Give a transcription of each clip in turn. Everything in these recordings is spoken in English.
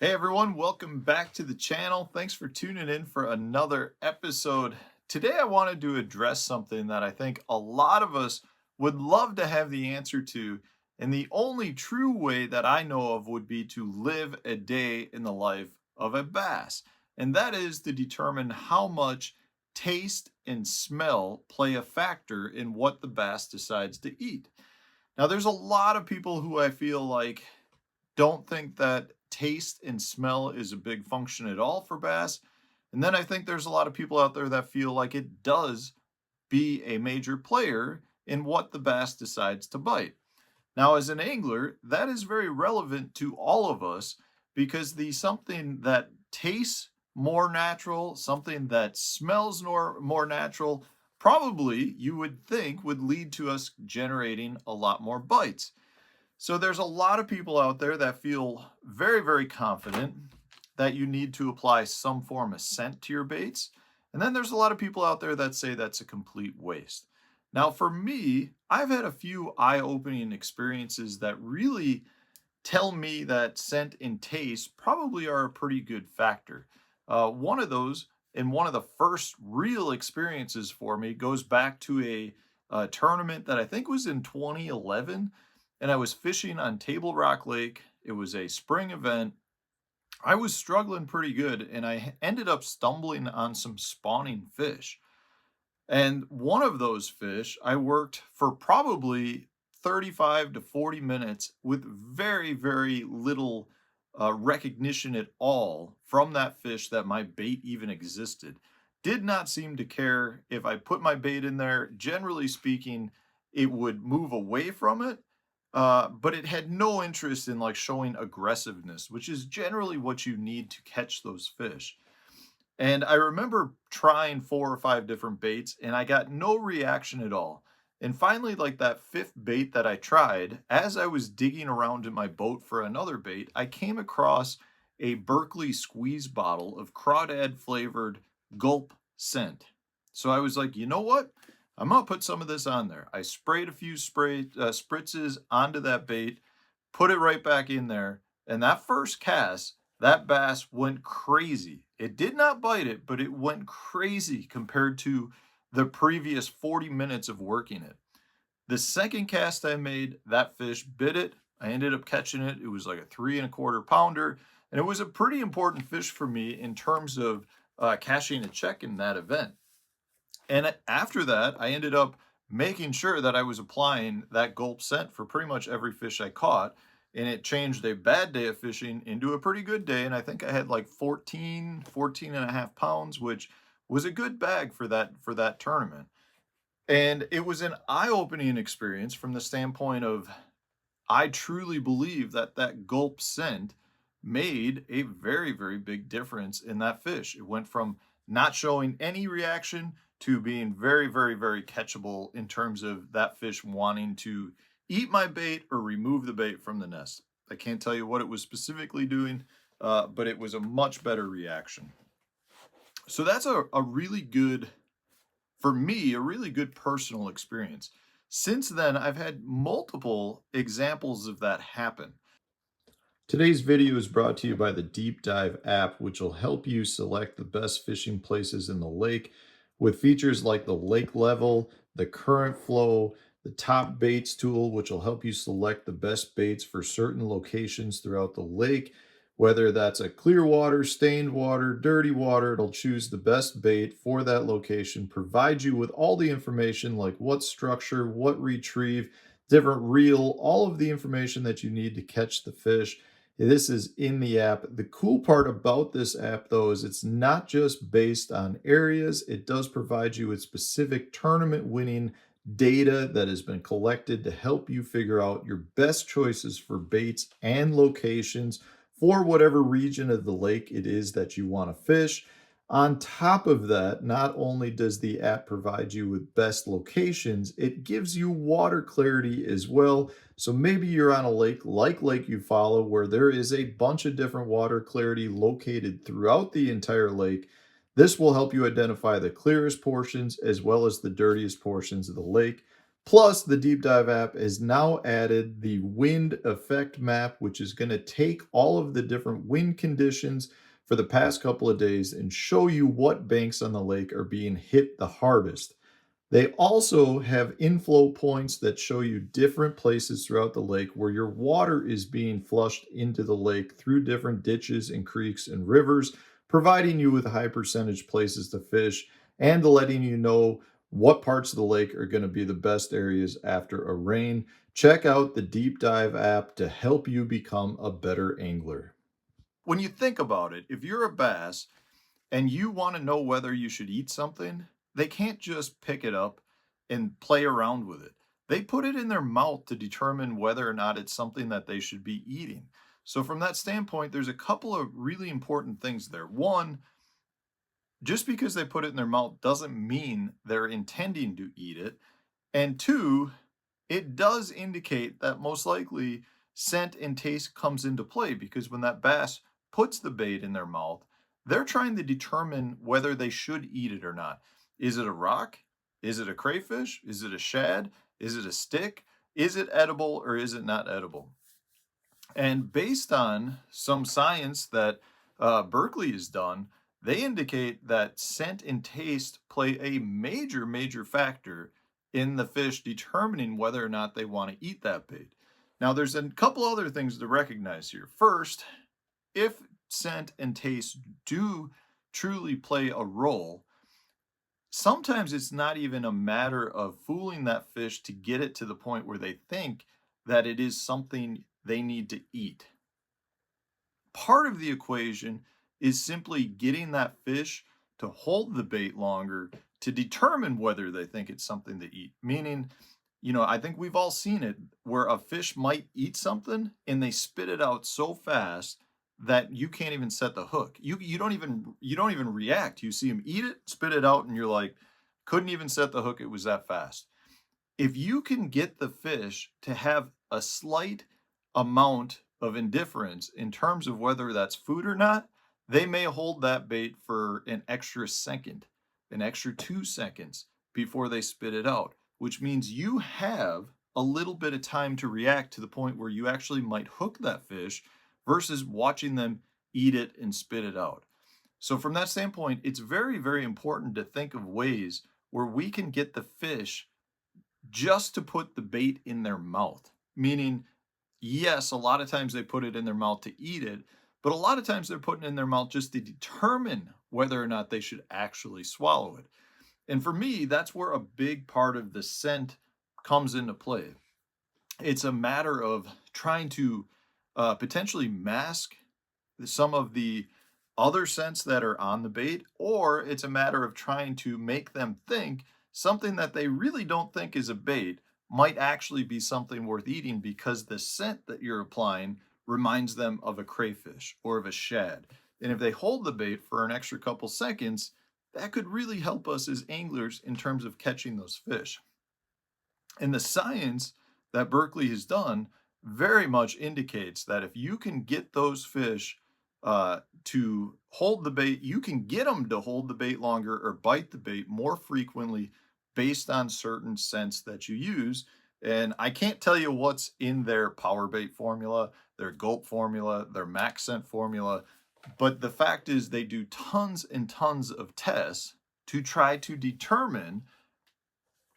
Hey everyone, welcome back to the channel. Thanks for tuning in for another episode. Today I wanted to address something that I think a lot of us would love to have the answer to, and the only true way that I know of would be to live a day in the life of a bass. And that is to determine how much taste and smell play a factor in what the bass decides to eat. Now, there's a lot of people who I feel like don't think that taste and smell is a big function at all for bass. And then I think there's a lot of people out there that feel like it does be a major player in what the bass decides to bite. Now, as an angler, that is very relevant to all of us because the something that tastes more natural, something that smells more natural, probably you would think would lead to us generating a lot more bites. So there's a lot of people out there that feel very, very confident that you need to apply some form of scent to your baits. And then there's a lot of people out there that say that's a complete waste. Now, for me, I've had a few eye-opening experiences that really tell me that scent and taste probably are a pretty good factor. One of those, and one of the first real experiences for me, goes back to a tournament that I think was in 2011, and I was fishing on Table Rock Lake. It was a spring event. I was struggling pretty good, and I ended up stumbling on some spawning fish. And one of those fish, I worked for probably 35 to 40 minutes with very, very little recognition at all from that fish that my bait even existed. Did not seem to care if I put my bait in there. Generally speaking, it would move away from it, but it had no interest in like showing aggressiveness, which is generally what you need to catch those fish. And I remember trying 4 or 5 different baits and I got no reaction at all. And finally, like that fifth bait that I tried, as I was digging around in my boat for another bait, I came across a Berkeley squeeze bottle of crawdad flavored gulp scent. So I was like, you know what? I'm gonna put some of this on there. I sprayed a few spritzes onto that bait, put it right back in there, and that first cast, that bass went crazy. It did not bite it, but it went crazy compared to the previous 40 minutes of working it. The second cast I made, that fish bit it. I ended up catching it. It was like a 3 1/4 pounder, and it was a pretty important fish for me in terms of cashing a check in that event. And after that, I ended up making sure that I was applying that gulp scent for pretty much every fish I caught. And it changed a bad day of fishing into a pretty good day. And I think I had like 14 and a half pounds, which was a good bag for that tournament. And it was an eye-opening experience from the standpoint of I truly believe that that gulp scent made a very, very big difference in that fish. It went from not showing any reaction to being very, very, very catchable in terms of that fish wanting to eat my bait or remove the bait from the nest. I can't tell you what it was specifically doing, but it was a much better reaction. So that's a really good, for me, a really good personal experience. Since then, I've had multiple examples of that happen. Today's video is brought to you by the Deep Dive app, which will help you select the best fishing places in the lake with features like the lake level, the current flow, the top baits tool, which will help you select the best baits for certain locations throughout the lake. Whether that's a clear water, stained water, dirty water, it'll choose the best bait for that location, provide you with all the information like what structure, what retrieve, different reel, all of the information that you need to catch the fish. This is in the app. The cool part about this app, though, is it's not just based on areas. It does provide you with specific tournament winning data that has been collected to help you figure out your best choices for baits and locations for whatever region of the lake it is that you want to fish. On top of that, not only does the app provide you with best locations, it gives you water clarity as well. So maybe you're on a lake like Lake Eufaula, where there is a bunch of different water clarity located throughout the entire lake. This will help you identify the clearest portions as well as the dirtiest portions of the lake. Plus, the Deep Dive app has now added the wind effect map, which is going to take all of the different wind conditions for the past couple of days and show you what banks on the lake are being hit the hardest. They also have inflow points that show you different places throughout the lake where your water is being flushed into the lake through different ditches and creeks and rivers, providing you with high percentage places to fish and letting you know what parts of the lake are going to be the best areas after a rain. Check out the Deep Dive app to help you become a better angler. When you think about it, if you're a bass and you want to know whether you should eat something, they can't just pick it up and play around with it. They put it in their mouth to determine whether or not it's something that they should be eating. So, from that standpoint, there's a couple of really important things there. One, just because they put it in their mouth doesn't mean they're intending to eat it. And two, it does indicate that most likely scent and taste comes into play because when that bass puts the bait in their mouth, they're trying to determine whether they should eat it or not. Is it a rock? Is it a crayfish? Is it a shad? Is it a stick? Is it edible or is it not edible? And based on some science that Berkeley has done, they indicate that scent and taste play a major, major factor in the fish determining whether or not they want to eat that bait. Now, there's a couple other things to recognize here. First, if scent and taste do truly play a role, sometimes it's not even a matter of fooling that fish to get it to the point where they think that it is something they need to eat. Part of the equation is simply getting that fish to hold the bait longer to determine whether they think it's something to eat. Meaning, I think we've all seen it where a fish might eat something and they spit it out so fast that you can't even set the hook. You don't even react. You see them eat it, spit it out, and you're like, couldn't even set the hook. It was that fast. If you can get the fish to have a slight amount of indifference in terms of whether that's food or not, they may hold that bait for an extra second, an extra 2 seconds before they spit it out, which means you have a little bit of time to react to the point where you actually might hook that fish versus watching them eat it and spit it out. So, from that standpoint, it's very, very important to think of ways where we can get the fish just to put the bait in their mouth. Meaning, yes, a lot of times they put it in their mouth to eat it, but a lot of times they're putting it in their mouth just to determine whether or not they should actually swallow it. And for me, that's where a big part of the scent comes into play. It's a matter of trying to potentially mask some of the other scents that are on the bait, or it's a matter of trying to make them think something that they really don't think is a bait might actually be something worth eating because the scent that you're applying reminds them of a crayfish or of a shad. And if they hold the bait for an extra couple seconds, that could really help us as anglers in terms of catching those fish. And the science that Berkeley has done very much indicates that if you can get those fish to hold the bait, you can get them to hold the bait longer or bite the bait more frequently based on certain scents that you use. And I can't tell you what's in their power bait formula, their gulp formula, their max scent formula, but the fact is they do tons and tons of tests to try to determine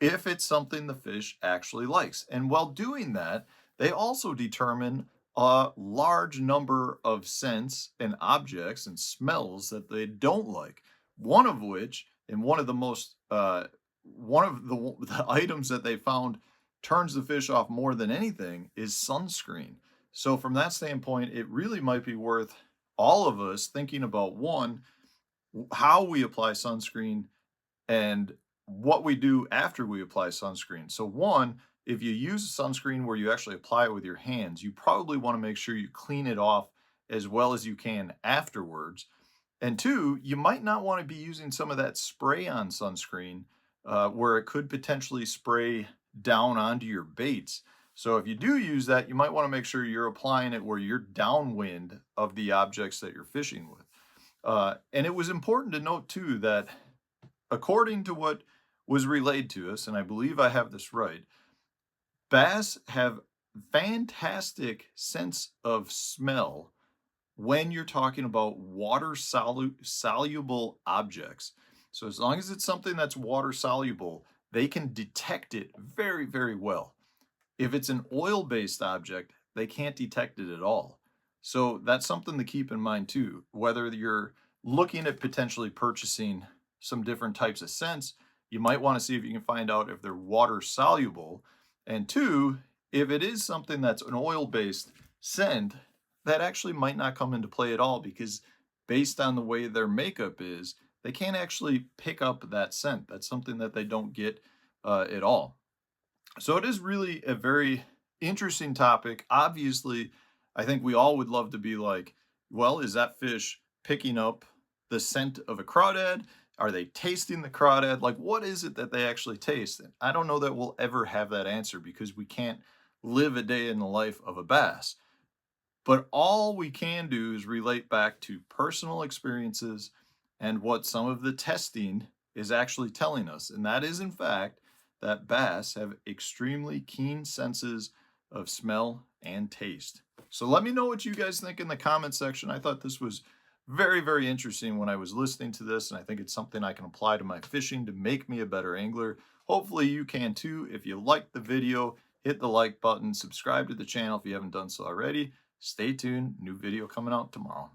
if it's something the fish actually likes. And while doing that, they also determine a large number of scents and objects and smells that they don't like. One of which, and one of the most, one of the items that they found turns the fish off more than anything is sunscreen. So from that standpoint, it really might be worth all of us thinking about one, how we apply sunscreen and what we do after we apply sunscreen. So one, if you use sunscreen where you actually apply it with your hands, you probably want to make sure you clean it off as well as you can afterwards. And two, you might not want to be using some of that spray on sunscreen where it could potentially spray down onto your baits. So if you do use that, you might want to make sure you're applying it where you're downwind of the objects that you're fishing with. And it was important to note too that according to what was relayed to us, and I believe I have this right. Bass have fantastic sense of smell when you're talking about water soluble objects. So as long as it's something that's water soluble, they can detect it very, very well. If it's an oil-based object, they can't detect it at all. So that's something to keep in mind too. Whether you're looking at potentially purchasing some different types of scents, you might want to see if you can find out if they're water soluble. And two, if it is something that's an oil-based scent, that actually might not come into play at all because based on the way their makeup is, they can't actually pick up that scent. That's something that they don't get at all. So it is really a very interesting topic. Obviously, I think we all would love to be like, well, is that fish picking up the scent of a crawdad? Are they tasting the crawdad? Like, what is it that they actually taste? And I don't know that we'll ever have that answer because we can't live a day in the life of a bass. But all we can do is relate back to personal experiences and what some of the testing is actually telling us. And that is, in fact, that bass have extremely keen senses of smell and taste. So let me know what you guys think in the comment section. I thought this was very, very interesting when I was listening to this, and I think it's something I can apply to my fishing to make me a better angler. Hopefully you can too. If you liked the video, hit the like button, subscribe to the channel if you haven't done so already. Stay tuned, new video coming out tomorrow.